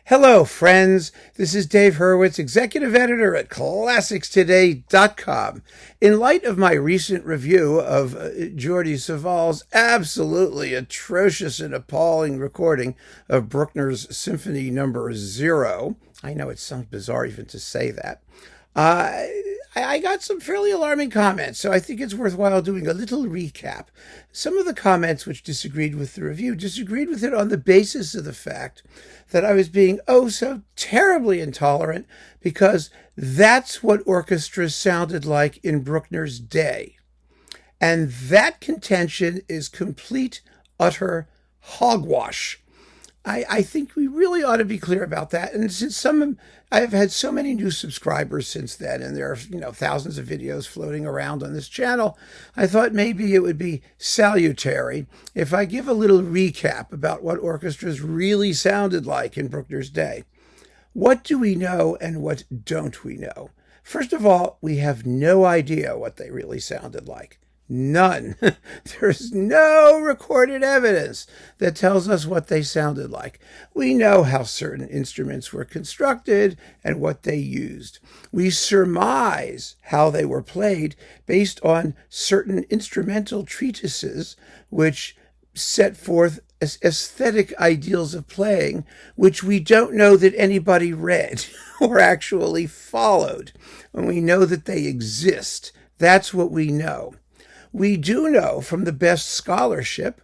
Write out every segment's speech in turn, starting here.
Hello, friends. This is Dave Hurwitz, executive editor at ClassicsToday.com. In light of my recent review of Jordi Saval's absolutely atrocious and appalling recording of Bruckner's Symphony No. 0, I know it sounds bizarre even to say that, I got some fairly alarming comments, so I think it's worthwhile doing a little recap. Some of the comments which disagreed with the review disagreed with it on the basis of the fact that I was being so terribly intolerant because that's what orchestras sounded like in Bruckner's day. And that contention is complete, utter hogwash. I think we really ought to be clear about that. And since I've had so many new subscribers since then, and there are thousands of videos floating around on this channel, I thought maybe it would be salutary if I give a little recap about what orchestras really sounded like in Bruckner's day. What do we know and what don't we know? First of all, we have no idea what they really sounded like. None. There's no recorded evidence that tells us what they sounded like. We know how certain instruments were constructed and what they used. We surmise how they were played based on certain instrumental treatises which set forth aesthetic ideals of playing, which we don't know that anybody read or actually followed. And we know that they exist. That's what we know. We do know from the best scholarship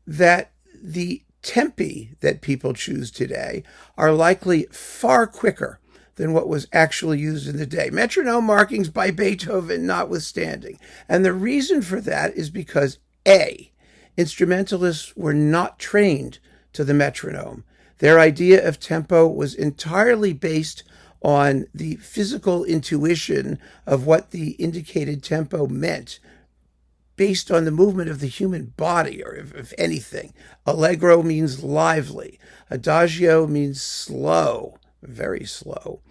that the tempi that people choose today are likely far quicker than what was actually used in the day. Metronome markings by Beethoven notwithstanding. And the reason for that is because A, instrumentalists were not trained to the metronome. Their idea of tempo was entirely based on the physical intuition of what the indicated tempo meant, based on the movement of the human body, or if anything. Allegro means lively. Adagio means slow, very slow.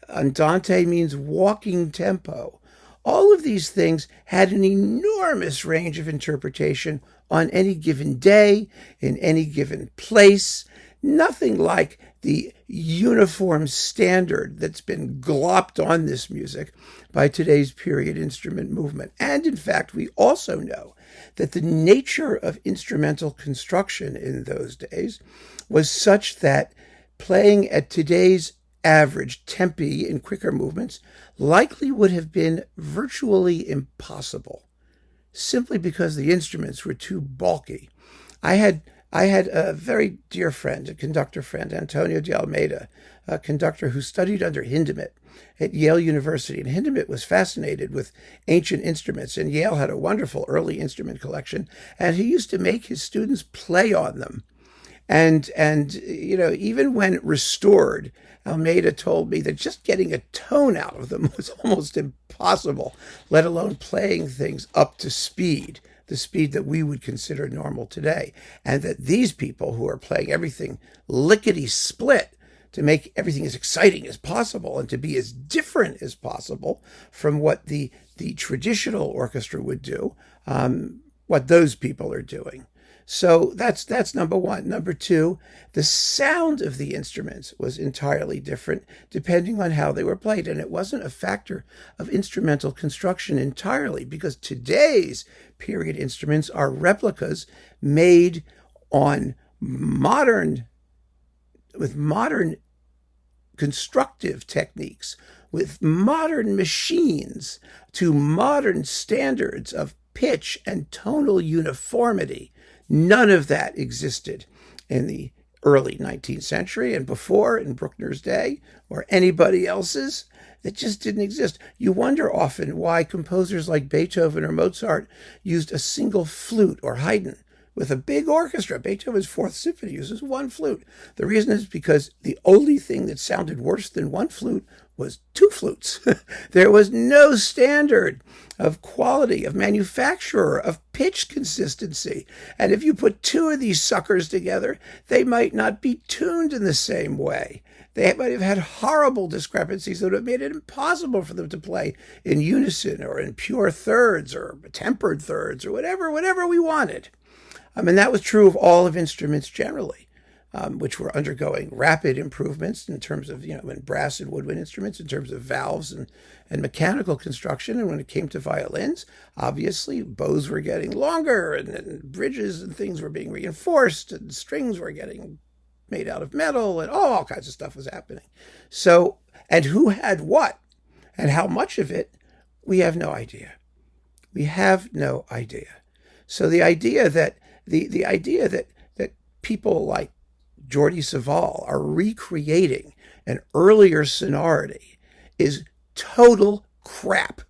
Andante means walking tempo. All of these things had an enormous range of interpretation on any given day, in any given place. Nothing like the uniform standard that's been glopped on this music by today's period instrument movement. And in fact, we also know that the nature of instrumental construction in those days was such that playing at today's average tempi in quicker movements likely would have been virtually impossible, simply because the instruments were too bulky. I had a very dear friend, a conductor friend, Antonio de Almeida, a conductor who studied under Hindemith at Yale University. And Hindemith was fascinated with ancient instruments, and Yale had a wonderful early instrument collection, and he used to make his students play on them. And even when restored, Almeida told me that just getting a tone out of them was almost impossible, let alone playing things up to speed, the speed that we would consider normal today. And that these people who are playing everything lickety-split to make everything as exciting as possible and to be as different as possible from what the traditional orchestra would do, what those people are doing. So that's number one. Number two, the sound of the instruments was entirely different depending on how they were played. And it wasn't a factor of instrumental construction entirely, because today's period instruments are replicas made on with modern constructive techniques, with modern machines to modern standards of pitch and tonal uniformity. None of that existed in the early 19th century and before, in Bruckner's day or anybody else's. It just didn't exist. You wonder often why composers like Beethoven or Mozart used a single flute, or Haydn with a big orchestra. Beethoven's Fourth Symphony uses one flute. The reason is because the only thing that sounded worse than one flute was two flutes. There was no standard of quality, of manufacturer, of pitch consistency. And if you put two of these suckers together, they might not be tuned in the same way. They might have had horrible discrepancies that would have made it impossible for them to play in unison or in pure thirds or tempered thirds or whatever we wanted. And that was true of all of instruments generally. which were undergoing rapid improvements in terms of, in brass and woodwind instruments, in terms of valves and mechanical construction. And when it came to violins, obviously bows were getting longer, and bridges and things were being reinforced, and strings were getting made out of metal, and all kinds of stuff was happening. So, and who had what and how much of it, we have no idea. We have no idea. So the idea that that people like Jordi Savall are recreating an earlier sonority is total crap.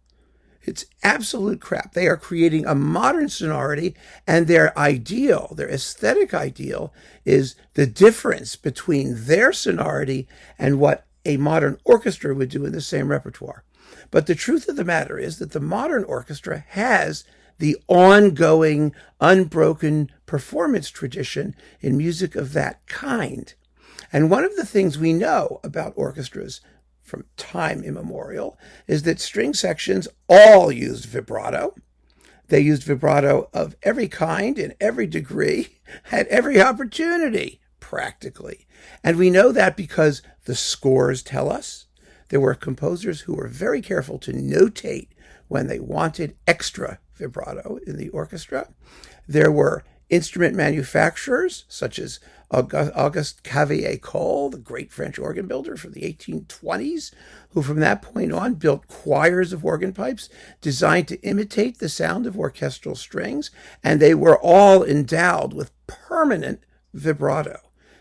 It's absolute crap. They are creating a modern sonority, and their ideal, their aesthetic ideal, is the difference between their sonority and what a modern orchestra would do in the same repertoire. But the truth of the matter is that the modern orchestra has the ongoing, unbroken performance tradition in music of that kind. And one of the things we know about orchestras from time immemorial is that string sections all used vibrato. They used vibrato of every kind, in every degree, at every opportunity, practically. And we know that because the scores tell us. There were composers who were very careful to notate when they wanted extra vibrato in the orchestra. There were instrument manufacturers, such as Auguste Cavalier-Coll, the great French organ builder from the 1820s, who from that point on built choirs of organ pipes designed to imitate the sound of orchestral strings, and they were all endowed with permanent vibrato.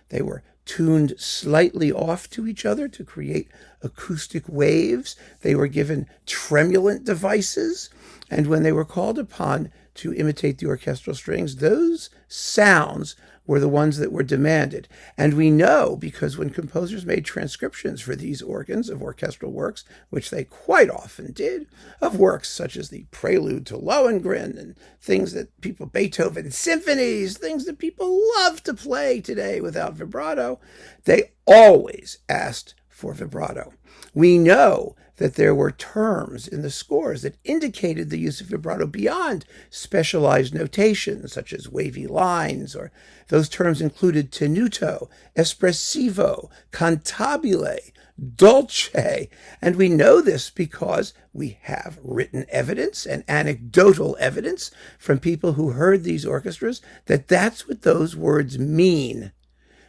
They were tuned slightly off to each other to create acoustic waves. They were given tremulant devices, and when they were called upon to imitate the orchestral strings, those sounds were the ones that were demanded. And we know because when composers made transcriptions for these organs of orchestral works, which they quite often did, of works such as the Prelude to Lohengrin and things that Beethoven symphonies, things that people love to play today without vibrato, they always asked for vibrato. We know that there were terms in the scores that indicated the use of vibrato beyond specialized notations, such as wavy lines, or those terms included tenuto, espressivo, cantabile, dolce. And we know this because we have written evidence and anecdotal evidence from people who heard these orchestras that that's what those words mean.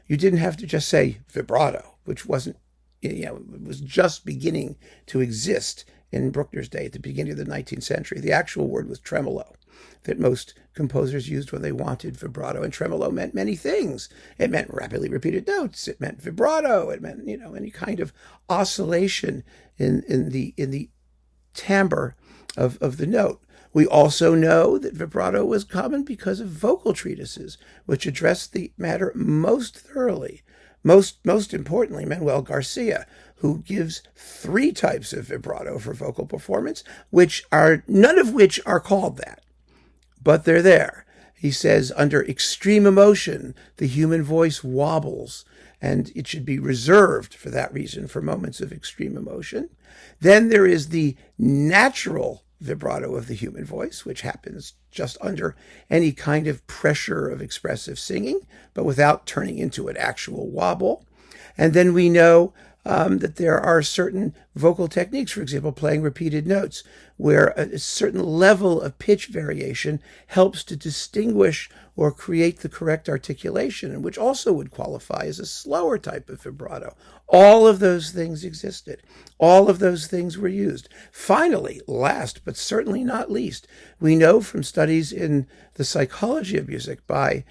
You didn't have to just say vibrato, which wasn't, it was just beginning to exist in Bruckner's day at the beginning of the 19th century. The actual word was tremolo, that most composers used when they wanted vibrato. And tremolo meant many things. It meant rapidly repeated notes. It meant vibrato. It meant, any kind of oscillation in the timbre of the note. We also know that vibrato was common because of vocal treatises, which addressed the matter most thoroughly. Most importantly, Manuel Garcia, who gives 3 types of vibrato for vocal performance, none of which are called that, but they're there. He says, under extreme emotion, the human voice wobbles, and it should be reserved for that reason for moments of extreme emotion. Then there is the natural vibrato of the human voice, which happens just under any kind of pressure of expressive singing, but without turning into an actual wobble. And then we know that there are certain vocal techniques, for example, playing repeated notes, where a certain level of pitch variation helps to distinguish or create the correct articulation, and which also would qualify as a slower type of vibrato. All of those things existed. All of those things were used. Finally, last but certainly not least, we know from studies in the psychology of music by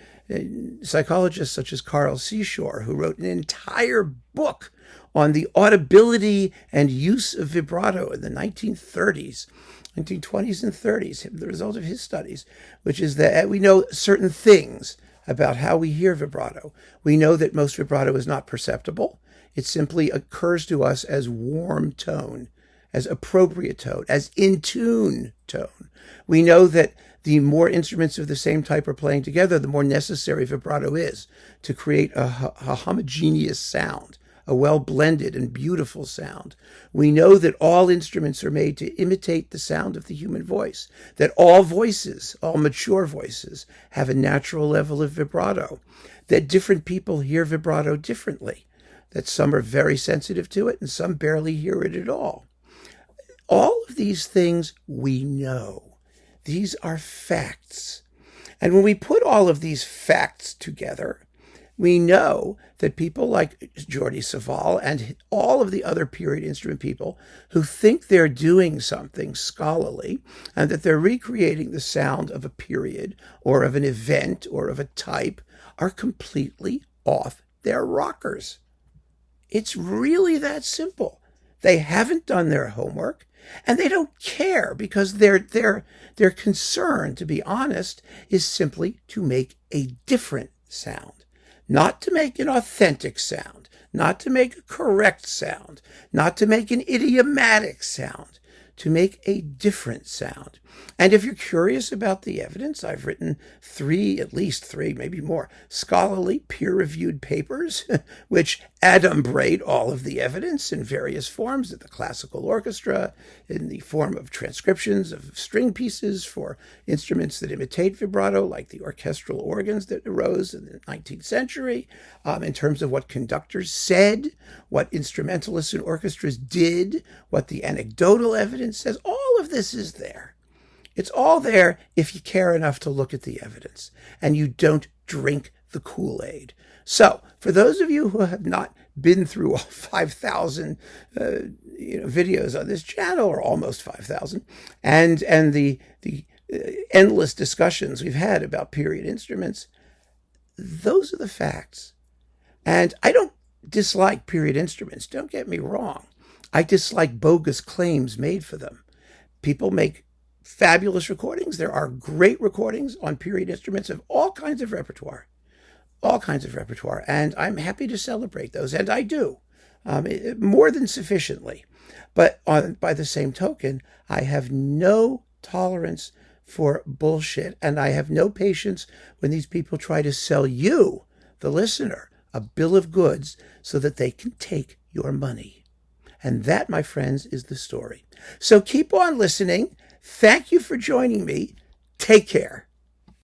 psychologists such as Carl Seashore, who wrote an entire book on the audibility and use of vibrato in the 1920s and 30s, the result of his studies, which is that we know certain things about how we hear vibrato. We know that most vibrato is not perceptible. It simply occurs to us as warm tone, as appropriate tone, as in tune tone. We know that the more instruments of the same type are playing together, the more necessary vibrato is to create a homogeneous sound, a well-blended and beautiful sound. We know that all instruments are made to imitate the sound of the human voice, that all voices, all mature voices, have a natural level of vibrato, that different people hear vibrato differently, that some are very sensitive to it and some barely hear it at all. All of these things we know. These are facts. And when we put all of these facts together, we know that people like Jordi Savall and all of the other period instrument people who think they're doing something scholarly and that they're recreating the sound of a period or of an event or of a type are completely off their rockers. It's really that simple. They haven't done their homework and they don't care because their concern, to be honest, is simply to make a different sound. Not to make an authentic sound, not to make a correct sound, not to make an idiomatic sound, to make a different sound. And if you're curious about the evidence, I've written at least three, maybe more, scholarly peer-reviewed papers, which adumbrate all of the evidence in various forms of the classical orchestra, in the form of transcriptions of string pieces for instruments that imitate vibrato, like the orchestral organs that arose in the 19th century, in terms of what conductors said, what instrumentalists and orchestras did, what the anecdotal evidence says. All of this is there. It's all there if you care enough to look at the evidence and you don't drink the Kool-Aid. So, for those of you who have not been through all 5,000 videos on this channel, or almost 5,000, and the endless discussions we've had about period instruments, those are the facts. And I don't dislike period instruments, don't get me wrong. I dislike bogus claims made for them. People make fabulous recordings. There are great recordings on period instruments of all kinds of repertoire, and I'm happy to celebrate those, and I do, more than sufficiently. But by the same token, I have no tolerance for bullshit, and I have no patience when these people try to sell you, the listener, a bill of goods so that they can take your money. And that, my friends, is the story. So keep on listening. Thank you for joining me. Take care.